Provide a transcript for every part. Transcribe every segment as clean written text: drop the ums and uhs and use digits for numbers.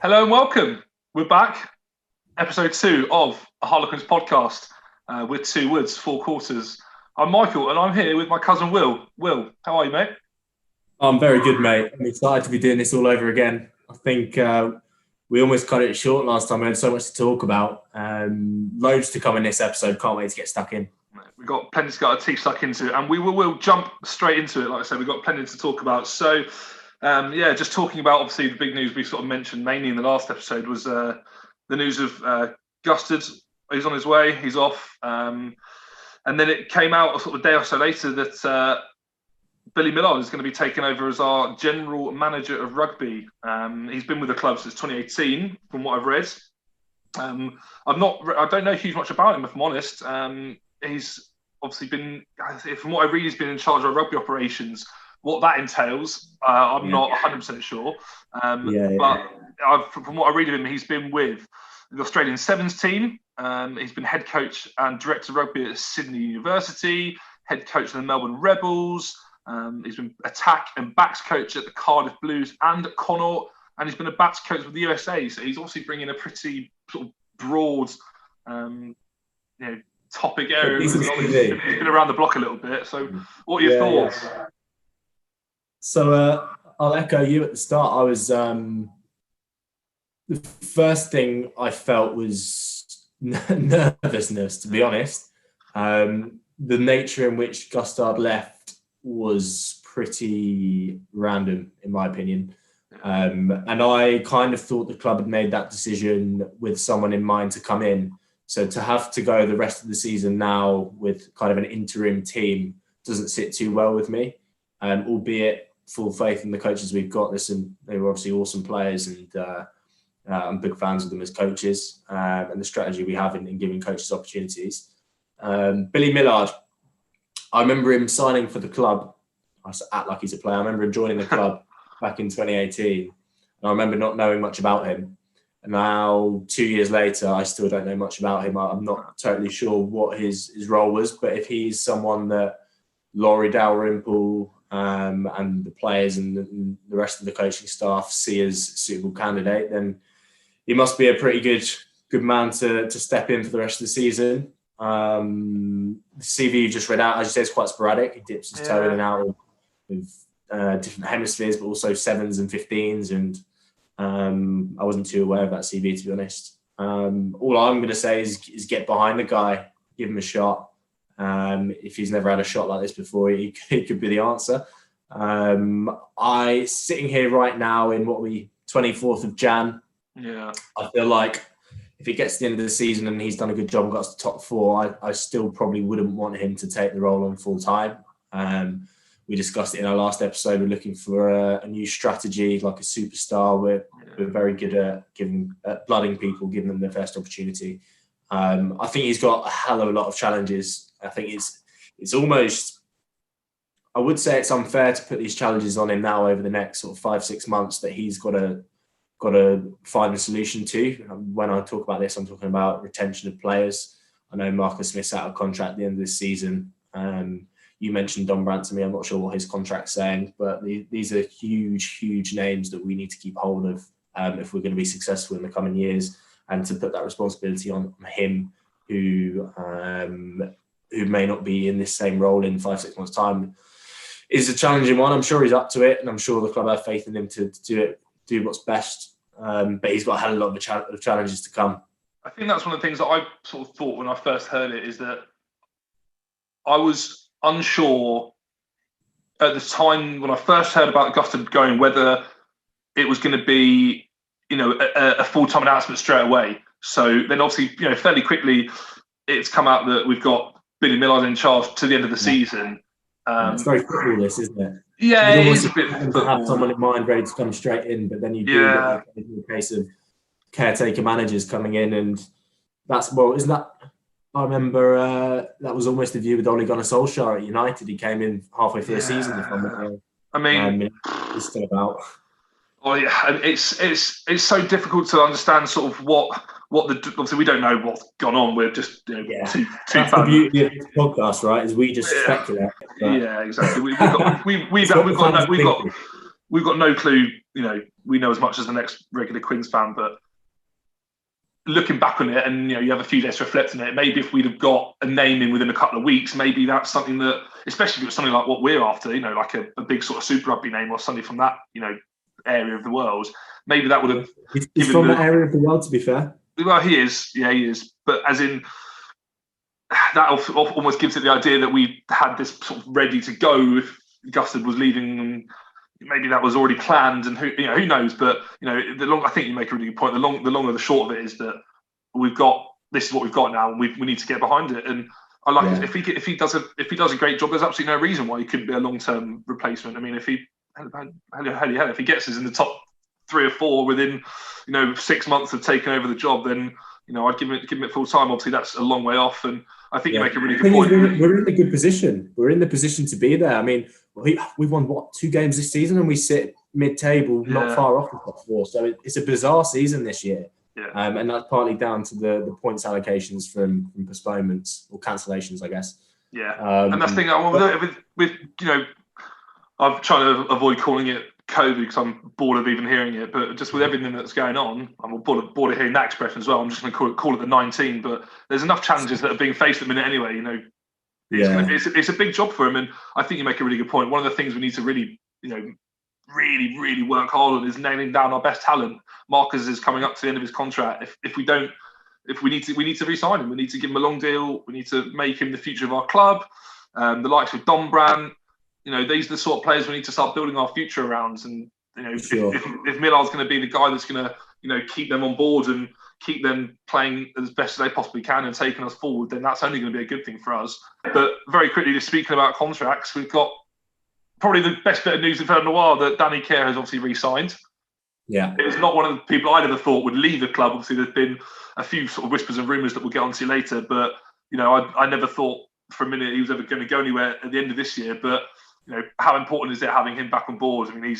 Hello and welcome. We're back. Episode 2 of a Harlequins podcast with two woods, four quarters. I'm Michael and I'm here with my cousin Will. Will, how are you, mate? I'm very good, mate. I'm excited to be doing this all over again. I think we almost cut it short last time. We had so much to talk about. Loads to come in this episode. Can't wait to get stuck in. We've got plenty to get our teeth stuck into and we'll jump straight into it. Like I said, we've got plenty to talk about. So, just talking about obviously the big news we sort of mentioned mainly in the last episode was the news of Gustard. He's on his way. He's off. And then it came out sort of a day or so later that Billy Millard is going to be taken over as our general manager of rugby. He's been with the club since 2018, from what I've read. I don't know huge much about him, if I'm honest. He's obviously been, from what I read, he's been in charge of rugby operations. What that entails, I'm not 100% sure. But from what I read of him, he's been with the Australian Sevens team. He's been head coach and director of rugby at Sydney University, head coach of the Melbourne Rebels. He's been attack and backs coach at the Cardiff Blues and at Connaught, and he's been a backs coach with the USA. So he's obviously bringing a pretty sort of broad, topic area. He's been around the block a little bit. So, what are your thoughts? Yeah. So I'll echo you at the start. I was the first thing I felt was nervousness, to be honest. The nature in which Gustard left was pretty random, in my opinion. And I kind of thought the club had made that decision with someone in mind to come in. So to have to go the rest of the season now with kind of an interim team doesn't sit too well with me. Albeit full faith in the coaches we've got. They were obviously awesome players, and I'm big fans of them as coaches and the strategy we have in giving coaches opportunities. Billy Millard, I remember him signing for the club. I act like he's a player. I remember him joining the club back in 2018. And I remember not knowing much about him. And now, 2 years later, I still don't know much about him. I'm not totally sure what his role was, but if he's someone that Laurie Dalrymple and the players and the rest of the coaching staff see as a suitable candidate, then he must be a pretty good man to step in for the rest of the season. The CV you just read out, as you say, is quite sporadic. He dips his toe in and out of different hemispheres, but also sevens and 15s. And I wasn't too aware of that CV, to be honest. All I'm going to say is get behind the guy, give him a shot. If he's never had a shot like this before, he could be the answer. Sitting here right now in 24th of Jan. Yeah, I feel like if he gets to the end of the season and he's done a good job and got us to top four, I still probably wouldn't want him to take the role on full time. We discussed it in our last episode. We're looking for a new strategy, like a superstar. We're very good at blooding people, giving them their first opportunity. I think he's got a hell of a lot of challenges. I think it's almost, I would say it's unfair to put these challenges on him now over the next sort of 5-6 months that he's got to find a solution to. When I talk about this, I'm talking about retention of players. I know Marcus Smith's out of contract at the end of this season. You mentioned Don Brandt to me. I'm not sure what his contract's saying, but these are huge names that we need to keep hold of if we're going to be successful in the coming years. And to put that responsibility on him, who may not be in this same role in 5-6 months' time, is a challenging one. I'm sure he's up to it, and I'm sure the club have faith in him to do what's best. But he's got a hell of a lot of challenges to come. I think that's one of the things that I sort of thought when I first heard it, is that I was unsure at the time when I first heard about Gustard going whether it was going to be a full-time announcement straight away. So then obviously, fairly quickly, it's come out that we've got Billy Millard in charge to the end of the season. It's very football, this, isn't it? Yeah, it is a bit to have someone in mind ready to come straight in, but then you do get a case of caretaker managers coming in, and isn't that? I remember that was almost the view with Ole Gunnar Solskjaer at United. He came in halfway through the season. It's still about. Oh yeah, it's so difficult to understand sort of what obviously we don't know what's gone on. We're just two That's fans. the beauty of this podcast, right? Is we just speculate. Yeah, exactly. We've got we've got no clue. We know as much as the next regular Quins fan, but looking back on it, and you have a few days to reflect on it. Maybe if we'd have got a name in within a couple of weeks, maybe that's something that, especially if it was something like what we're after, like a big sort of Super Rugby name or something from that, area of the world. Maybe that would have. He's from that area of the world, to be fair. Well, he is. Yeah, he is. But as in, that almost gives it the idea that we had this sort of ready to go if Gustard was leaving. And maybe that was already planned, and who knows? But I think you make a really good point. The long and the short of it is that this is what we've got now, and we need to get behind it. And I like it. If he does a great job, there's absolutely no reason why he couldn't be a long-term replacement. I mean, if he gets us in the top 3 or 4 within 6 months of taking over the job, then I'd give it full time. Obviously, that's a long way off, and I think you make a really good point. We're in a good position. We're in the position to be there. I mean, we've won 2 games this season, and we sit mid-table, not far off the top 4. So it's a bizarre season this year, and that's partly down to the points allocations from postponements or cancellations, I guess. Yeah, and that's the thing. With I'm trying to avoid calling it COVID because I'm bored of even hearing it, but just with everything that's going on, I'm bored of hearing that expression as well. I'm just going to call it the 19, but there's enough challenges that are being faced at the minute anyway. It's a big job for him, and I think you make a really good point. One of the things we need to really, really work hard on is nailing down our best talent. Marcus is coming up to the end of his contract. If we need to re-sign him. We need to give him a long deal. We need to make him the future of our club. The likes of Don Brandt. These are the sort of players we need to start building our future around. And if Millard's going to be the guy that's going to keep them on board and keep them playing as best as they possibly can and taking us forward, then that's only going to be a good thing for us. But very quickly, just speaking about contracts, we've got probably the best bit of news we've heard in a while, that Danny Care has obviously re-signed. Yeah, it's not one of the people I'd ever thought would leave the club. Obviously, there's been a few sort of whispers and rumours that we'll get onto later, but I never thought for a minute he was ever going to go anywhere at the end of this year. But how important is it having him back on board? I mean,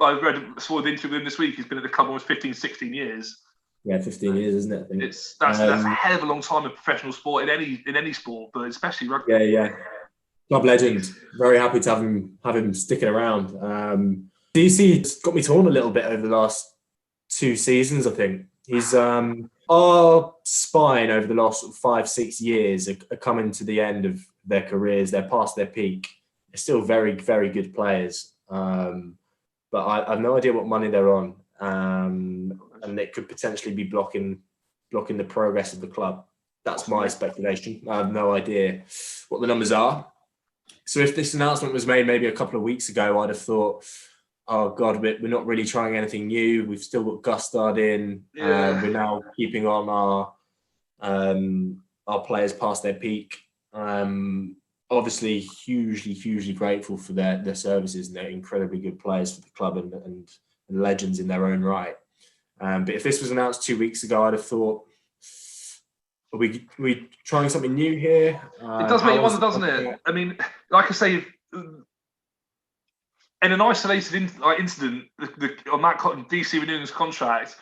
I saw the interview with him this week. He's been at the club almost 15, 16 years. Yeah, 15 years, isn't it? I think. That's a hell of a long time in professional sport, in any sport, but especially rugby. Yeah. Club legend. Very happy to have him sticking around. DC's got me torn a little bit over the last 2 seasons, I think. He's our spine over the last 5-6 years are coming to the end of their careers. They're past their peak. They're still very, very good players. But I have no idea what money they're on. And it could potentially be blocking the progress of the club. That's my speculation. I have no idea what the numbers are. So if this announcement was made maybe a couple of weeks ago, I'd have thought, oh God, we're not really trying anything new. We've still got Gustard in. We're now keeping on our players past their peak. Obviously, hugely grateful for their services, and they're incredibly good players for the club and legends in their own right. But if this was announced 2 weeks ago, I'd have thought, are we trying something new here? It does make you wonder, doesn't it? I mean, like I say, in an isolated incident on that DC renewing his contract,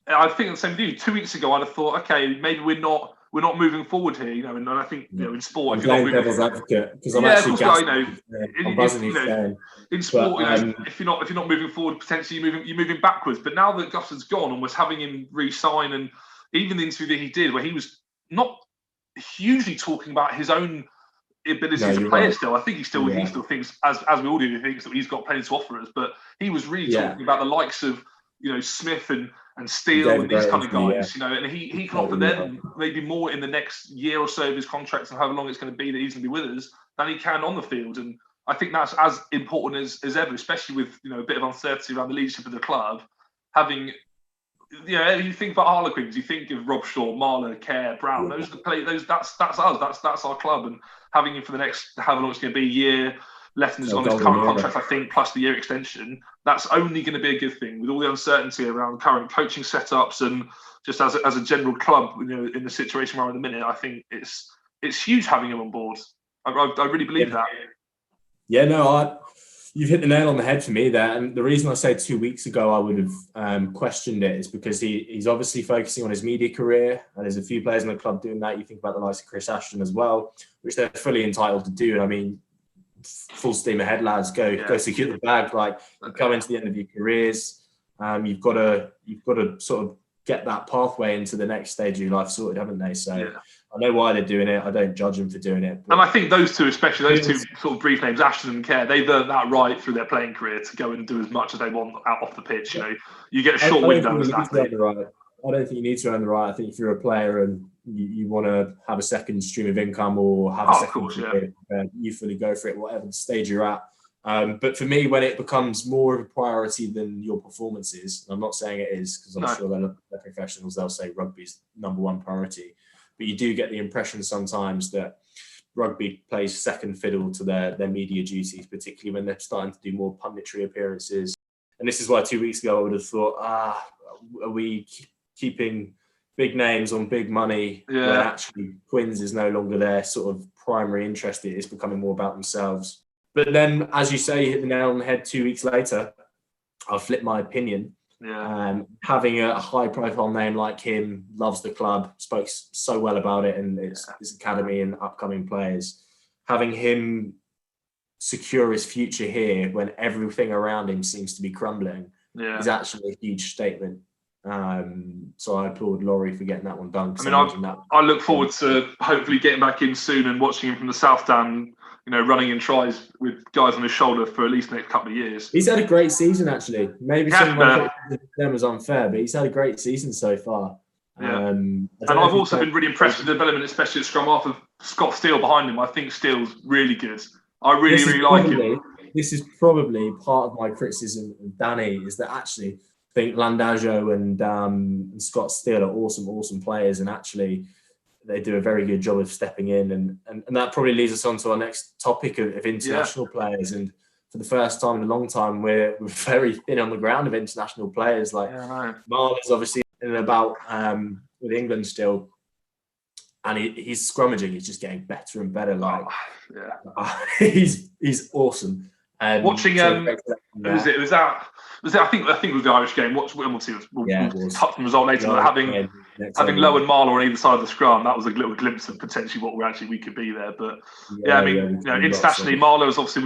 I think the same thing. 2 weeks ago, I'd have thought, okay, maybe we're not moving forward here, and I think in sport, I'm playing devil's advocate because I'm actually in sport, if you're not moving forward, potentially you're moving backwards. But now that Gustard's gone and was having him re-sign, and even the interview that he did, where he was not hugely talking about his own abilities as a player. Still, I think he still thinks, as we all do, he thinks that he's got plenty to offer us. But he was really talking about the likes of Smith and Steele and these kind of guys, and he can offer them maybe more in the next year or so of his contract and however long it's going to be that he's going to be with us than he can on the field. And I think that's as important as ever, especially with a bit of uncertainty around the leadership of the club. Having you think about Harlequins, you think of Rob Shaw, Marler, Kerr, Brown. Those are the players. That's us. That's our club. And having him for the next however long it's going to be, a year left on his current contract, I think, plus the year extension, that's only going to be a good thing with all the uncertainty around current coaching setups and just as a general club, in the situation we're in the minute. I think it's huge having him on board. I really believe that. Yeah, no, you've hit the nail on the head for me there. And the reason I say 2 weeks ago I would have questioned it is because he's obviously focusing on his media career, and there's a few players in the club doing that. You think about the likes of Chris Ashton as well, which they're fully entitled to do. And I mean, full steam ahead, lads. Go secure the bag. Like, you come into the end of your careers. You've got to sort of get that pathway into the next stage of your life sorted, haven't they? So I know why they're doing it. I don't judge them for doing it. And I think those two, especially those two sort of brief names, Ashton and Kerr, they've earned that right through their playing career to go and do as much as they want out off the pitch. You know, you get a short window as an athlete. I don't think you need to earn the right. I think if you're a player and you want to have a second stream of income or have a second career, you fully go for it, whatever stage you're at. But for me, when it becomes more of a priority than your performances, I'm not saying it is, because I'm sure they're professionals, they'll say rugby's number one priority. But you do get the impression sometimes that rugby plays second fiddle to their media duties, particularly when they're starting to do more punditry appearances. And this is why 2 weeks ago I would have thought, are we keeping big names on big money when actually Quins is no longer their sort of primary interest? It is becoming more about themselves. But then, as you say, you hit the nail on the head 2 weeks later, I'll flip my opinion. Having a high-profile name like him, loves the club, spoke so well about it and his academy and upcoming players. Having him secure his future here when everything around him seems to be crumbling is actually a huge statement. So I applaud Laurie for getting that one done. I look forward to hopefully getting back in soon and watching him from the South Stand, you know, running in tries with guys on his shoulder for at least the next couple of years. He's had a great season, actually. Maybe some of them was unfair, but he's had a great season so far. And I've also been really impressed with the development, especially at scrum half, of Scott Steele behind him. I think Steele's really good. I really like him. This is probably part of my criticism of Danny, is that actually I think Landajo and Scott Steele are awesome players, and actually they do a very good job of stepping in, and that probably leads us on to our next topic of international players. And for the first time in a long time, we're very thin on the ground of international players. Like Marlon's obviously in and about with England still, and he's scrummaging. He's just getting better and better. He's awesome. Watching I think it was the Irish game. We'll touch on the result later. But having Lowe and Marler on either side of the scrum, that was a little glimpse of potentially what we could be there. But internationally, Marler is obviously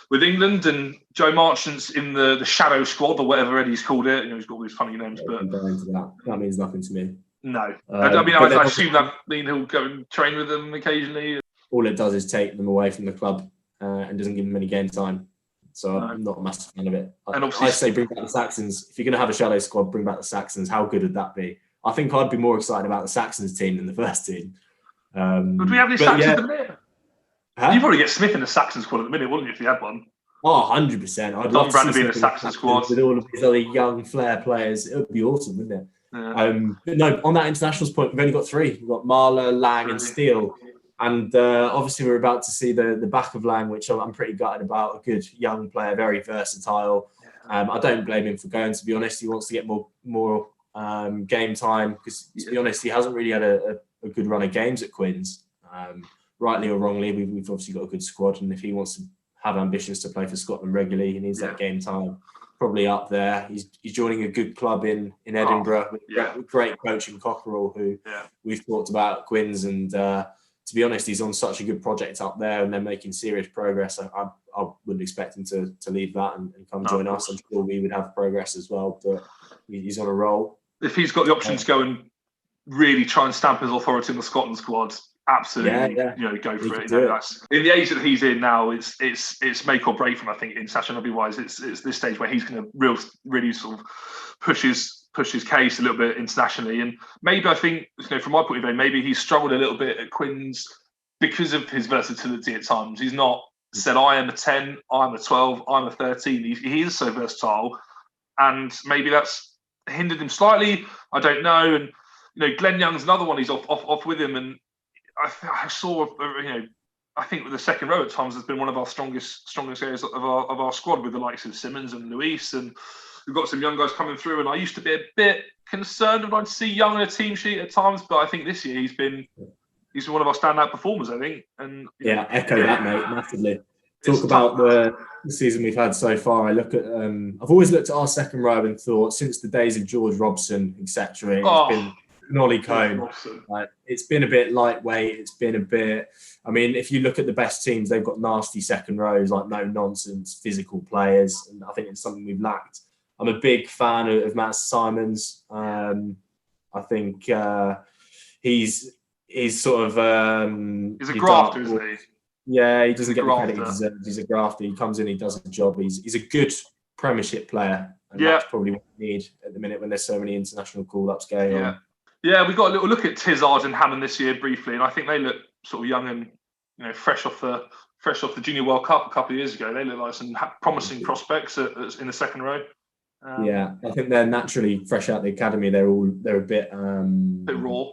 with England, and Joe Marchant's in the shadow squad or whatever Eddie's called it. You know, he's got all these funny names, but that means nothing to me. No, I assume that he'll go and train with them occasionally. All it does is take them away from the club and doesn't give them any game time. So I'm not a massive fan of it. I say bring back the Saxons. If you're going to have a shadow squad, bring back the Saxons. How good would that be? I think I'd be more excited about the Saxons team than the first team. Would we have any Saxons at the minute? You'd probably get Smith in the Saxon squad at the minute, wouldn't you, if you had one? Oh, 100%. I'd love to see in the Saxon squad with all of these other young flair players. It would be awesome, wouldn't it? But no, on that internationals point, we've only got three. We've got Marler, Lang, and Steele. And obviously, we're about to see the back of Lang, which I'm pretty gutted about. A good young player, very versatile. I don't blame him for going, to be honest. He wants to get more game time because, to be honest, he hasn't really had a good run of games at Quins. Rightly or wrongly, we've obviously got a good squad. And if he wants to have ambitions to play for Scotland regularly, he needs that game time. Probably up there. He's joining a good club in Edinburgh with great coach in Cockerell, who we've talked about at Quins. And to be honest, he's on such a good project up there and they're making serious progress. I wouldn't expect him to leave that and come join us. I'm sure we would have progress as well, but he's on a roll. If he's got the option to go and really try and stamp his authority in the Scotland squad, absolutely, go for it. That's in the age that he's in now. It's make or break from, I think, international rugby wise. It's this stage where he's going to really sort of push his case a little bit internationally. And maybe I think, from my point of view, maybe he's struggled a little bit at Quins because of his versatility at times. He's not said, I am a 10, I'm a 12, I'm a 13. He is so versatile, and maybe that's hindered him slightly. I don't know. And Glenn Young's another one. He's off with him, and I saw, I think with the second row at times has been one of our strongest areas of our squad, with the likes of Simmons and Luis, and we've got some young guys coming through. And I used to be a bit concerned when I'd see Young on a team sheet at times, but I think this year he's been one of our standout performers, I think. And echo that, mate, massively. Talk about the season we've had so far. I look at I've always looked at our second row and thought, since the days of George Robson, etc., it's been Ollie Cohn. It's been a bit lightweight. It's been a bit. I mean, if you look at the best teams, they've got nasty second rows, like no nonsense, physical players, and I think it's something we've lacked. I'm a big fan of Matt Simons. I think he's sort of he's a grafter, isn't he? Yeah, he doesn't get the credit he deserves. He's a grafter. He comes in, he does a job. He's a good Premiership player. And that's probably what we need at the minute when there's so many international call-ups going on. Yeah, we got a little look at Tizard and Hammond this year briefly, and I think they look sort of young and fresh off the Junior World Cup a couple of years ago. They look like some promising prospects in the second row. I think they're naturally fresh out the academy. They're a bit raw,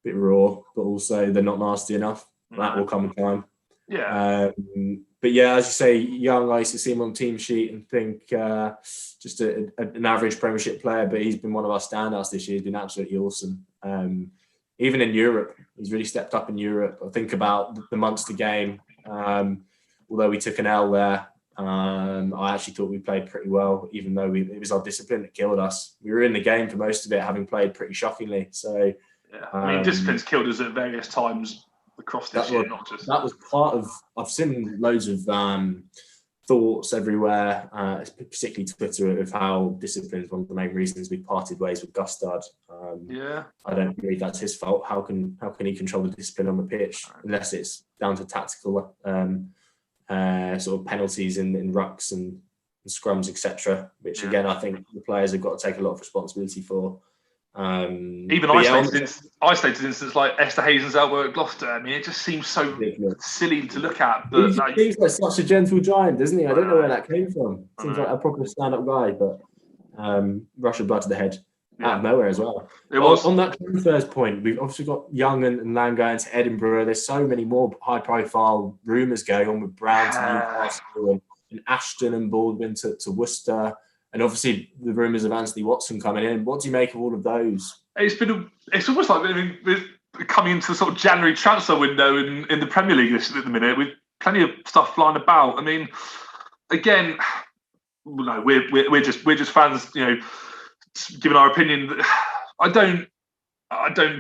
but also they're not nasty enough. That will come in time. Yeah. But yeah, as you say, young. I used to see him on team sheet and think just an average Premiership player, but he's been one of our standouts this year. He's been absolutely awesome. Even in Europe, he's really stepped up in Europe. I think about the Munster game. Although we took an L there, I actually thought we played pretty well, even though it was our discipline that killed us. We were in the game for most of it, having played pretty shockingly. So, I mean, discipline's killed us at various times across this year, not just. That was part of. I've seen loads of thoughts everywhere, particularly Twitter, of how discipline is one of the main reasons we parted ways with Gustard. I don't believe that's his fault. How can he control the discipline on the pitch unless it's down to tactical sort of penalties in rucks and scrums, etc. Which again, I think the players have got to take a lot of responsibility for. Even isolated instance like Esther Hazen's elbow at Gloucester. I mean, it just seems so silly to look at. But he seems like such a gentle giant, doesn't he? I don't know where that came from. Seems like a proper stand-up guy, but Russian blood to the head out of nowhere as well. It was on that transfers point. We've obviously got Young and Lamb going to Edinburgh. There's so many more high-profile rumours going on with Brown to Newcastle and Ashton and Baldwin to Worcester. And obviously, the rumours of Anthony Watson coming in. What do you make of all of those? It's almost like we're coming into the sort of January transfer window in the Premier League at the minute, with plenty of stuff flying about. I mean, again, no, we're just fans, giving our opinion. I don't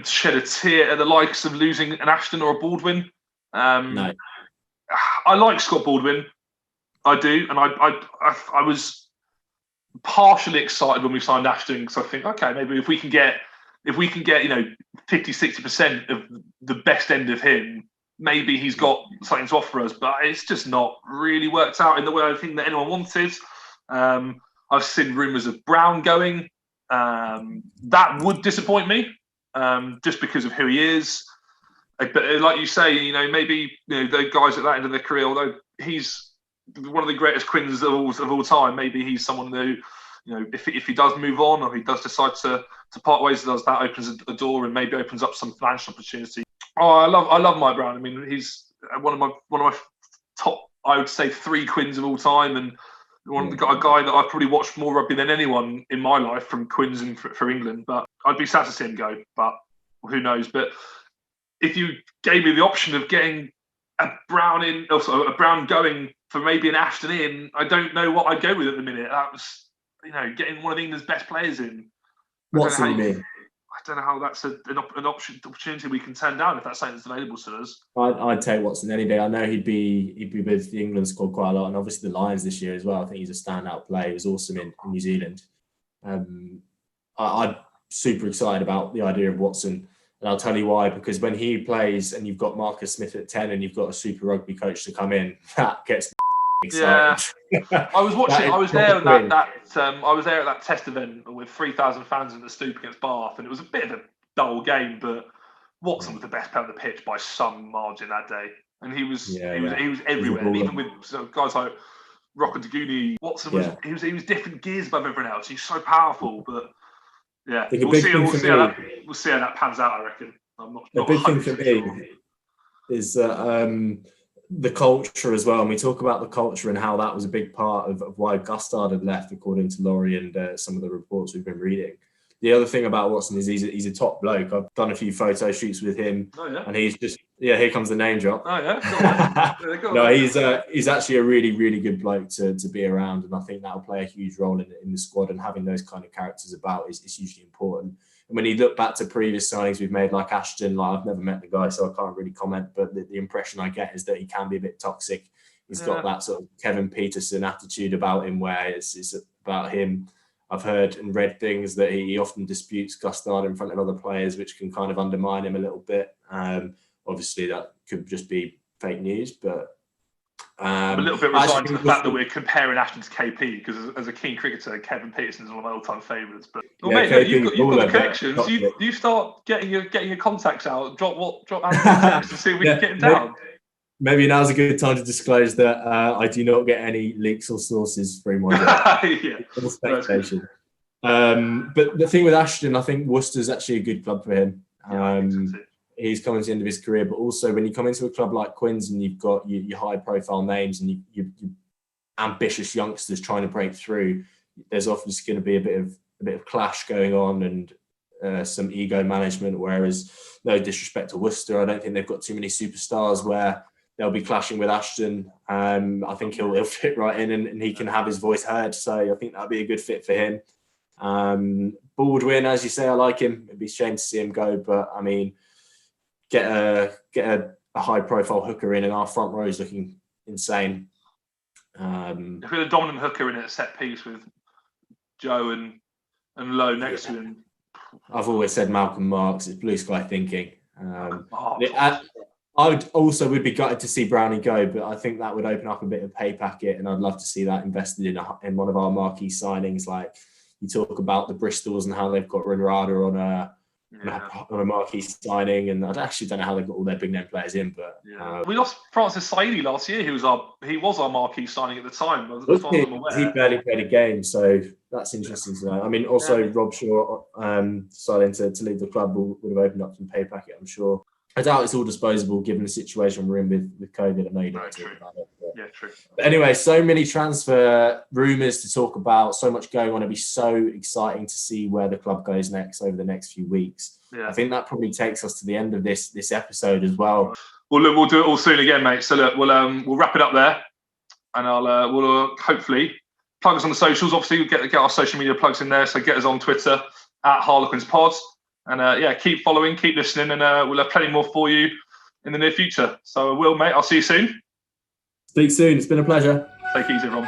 shed a tear at the likes of losing an Ashton or a Baldwin. No, I like Scott Baldwin, I do, and I was partially excited when we signed Ashton, because I think, okay, maybe if we can get 50-60% of the best end of him, maybe he's got something to offer us. But it's just not really worked out in the way I think that anyone wanted. I've seen rumours of Brown going. That would disappoint me, just because of who he is. But like you say, maybe the guys at that end of their career, although he's one of the greatest Quins of all time, maybe he's someone who, if he does move on or he does decide to part ways with us, that opens a door and maybe opens up some financial opportunity. Oh, I love Mike Brown. I mean, he's one of my top, I would say, 3 Quins of all time, and a guy that I've probably watched more rugby than anyone in my life from Quins and for England. But I'd be sad to see him go. But who knows? But if you gave me the option of getting a Brown in, also a Brown going for maybe an Ashton in, I don't know what I'd go with at the minute. That was, getting one of England's best players in. What's it mean? I don't know how that's an opportunity we can turn down if that's something that's available to us. I'd take Watson any day. I know he'd be with the England squad quite a lot, and obviously the Lions this year as well. I think he's a standout player. He was awesome in New Zealand. I'm super excited about the idea of Watson, and I'll tell you why. Because when he plays, and you've got Marcus Smith at 10, and you've got a Super Rugby coach to come in, that gets exciting. Yeah, I was watching. I was there at that test event with 3,000 fans in the Stoop against Bath, and it was a bit of a dull game. But Watson was the best player on the pitch by some margin that day, and he was everywhere. And even with guys like Rocco Daguni, Watson was he was different gears above everyone else. He's so powerful, but we'll see how that pans out. I reckon. I'm not. The big thing for me is that. The culture as well, and we talk about the culture and how that was a big part of why Gustard had left, according to Laurie and some of the reports we've been reading. The other thing about Watson is he's a top bloke. I've done a few photo shoots with him, and he's just here comes the name drop. Oh yeah, go on. No, he's actually a really, really good bloke to be around, and I think that'll play a huge role in the squad. And having those kind of characters about is hugely important. And when you look back to previous signings we've made, like Ashton, like I've never met the guy, so I can't really comment, but the impression I get is that he can be a bit toxic. He's got that sort of Kevin Peterson attitude about him, where it's about him. I've heard and read things that he often disputes Gustard in front of other players, which can kind of undermine him a little bit. Obviously, that could just be fake news, but I'm a little bit resigned to the fact that we're comparing Ashton to KP, because as a keen cricketer, Kevin Peterson is one of my all-time favourites. But mate, look, you've got the connections. You start getting your contacts out. Drop Ashton and see if we can get him down. Maybe now's a good time to disclose that I do not get any leaks or sources through my job. Speculation. But the thing with Ashton, I think Worcester's actually a good club for him. He's coming to the end of his career, but also when you come into a club like Quins and you've got your high-profile names and you ambitious youngsters trying to break through, there's often just going to be a bit of clash going on and some ego management. Whereas, no disrespect to Worcester, I don't think they've got too many superstars where they'll be clashing with Ashton. I think he'll fit right in and he can have his voice heard. So I think that'd be a good fit for him. Baldwin, as you say, I like him. It'd be a shame to see him go, but I mean, get a high-profile hooker in, and our front row is looking insane. If we had a dominant hooker in at set piece with Joe and Lowe next to him. I've always said Malcolm Marks. It's blue sky thinking. I would be gutted to see Brownie go, but I think that would open up a bit of pay packet, and I'd love to see that invested in one of our marquee signings. Like you talk about the Bristols and how they've got Runrada on a marquee signing, and I actually don't know how they've got all their big name players in. But we lost Francis Saidi last year. He was our marquee signing at the time. As far as I'm aware. He barely played a game, so that's interesting to know. I mean, also Rob Shaw deciding to leave the club would have opened up some pay packet, I'm sure. I doubt it's all disposable given the situation we're in with COVID. I know you don't talk about it. True. But anyway, so many transfer rumours to talk about, so much going on. It'll be so exciting to see where the club goes next over the next few weeks. Yeah. I think that probably takes us to the end of this episode as well. Well, look, we'll do it all soon again, mate. So look, we'll wrap it up there, and we'll hopefully plug us on the socials. Obviously, we'll get our social media plugs in there. So get us on Twitter at Harlequins Pod. And keep following, keep listening, and we'll have plenty more for you in the near future. So, Will, mate, I'll see you soon. Speak soon. It's been a pleasure. Take it easy, everyone.